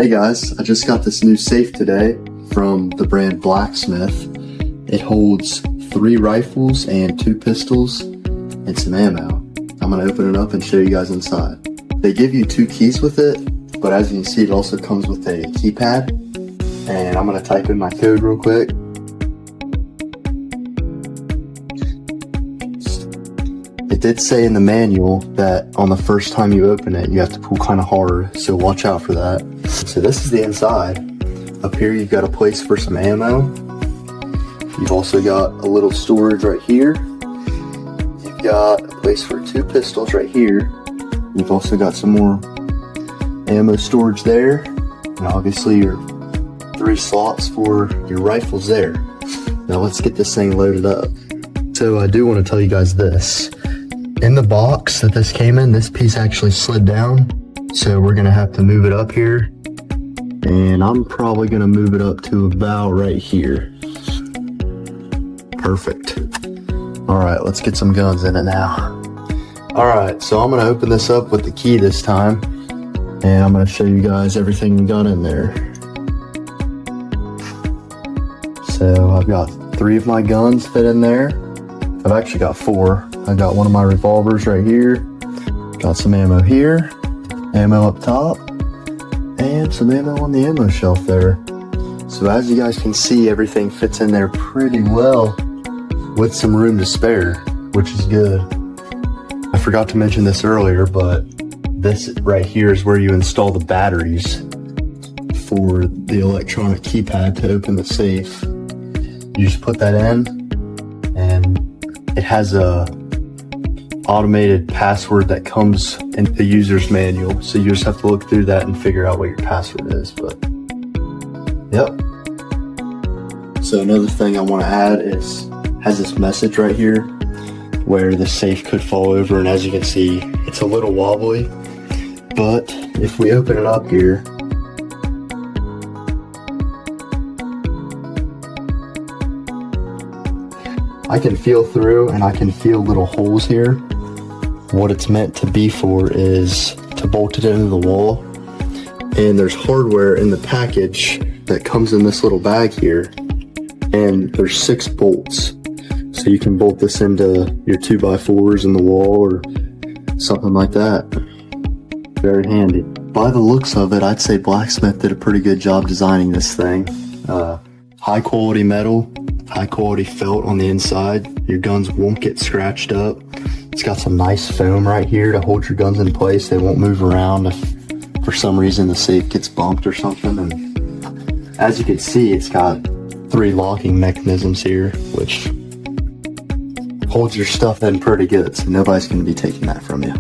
Hey guys, I just got this new safe today from the brand BlackSmith. It holds 3 rifles and 2 pistols and some ammo. I'm gonna open it up and show you guys inside. They give you 2 keys with it, but as you can see, it also comes with a keypad. And I'm gonna type in my code real quick. It did say in the manual that on the first time you open it, you have to pull kind of hard, so watch out for that. So this is the inside. Up here you've got a place for some ammo. You've also got a little storage right here. You've got a place for 2 pistols right here. You've also got some more ammo storage there. And obviously your 3 slots for your rifles there. Now let's get this thing loaded up. So I do want to tell you guys this. In the box that this came in, this piece actually slid down. So we're gonna have to move it up here. And I'm probably gonna move it up to about right here. Perfect. All right, let's get some guns in it now. All right, so I'm gonna open this up with the key this time. And I'm gonna show you guys everything we got in there. So I've got 3 of my guns fit in there. I've actually got 4. I got one of my revolvers right here. Got some ammo here, ammo up top, and some ammo on the ammo shelf there. So as you guys can see, everything fits in there pretty well with some room to spare, which is good. I forgot to mention this earlier, but this right here is where you install the batteries for the electronic keypad to open the safe. You just put that in, and it has a automated password that comes in the user's manual. So you just have to look through that and figure out what your password is, but yep. So another thing I want to add is, has this message right here where the safe could fall over, and as you can see, it's a little wobbly, but if we open it up here, I can feel through and I can feel little holes here. What it's meant to be for is to bolt it into the wall. And there's hardware in the package that comes in this little bag here. And there's 6 bolts. So you can bolt this into your 2x4s in the wall or something like that. Very handy. By the looks of it, I'd say BlackSmith did a pretty good job designing this thing. High quality metal, high quality felt on the inside. Your guns won't get scratched up. It's got some nice foam right here to hold your guns in place. They won't move around if for some reason the safe gets bumped or something. And as you can see, it's got 3 locking mechanisms here, which holds your stuff in pretty good, so nobody's going to be taking that from you.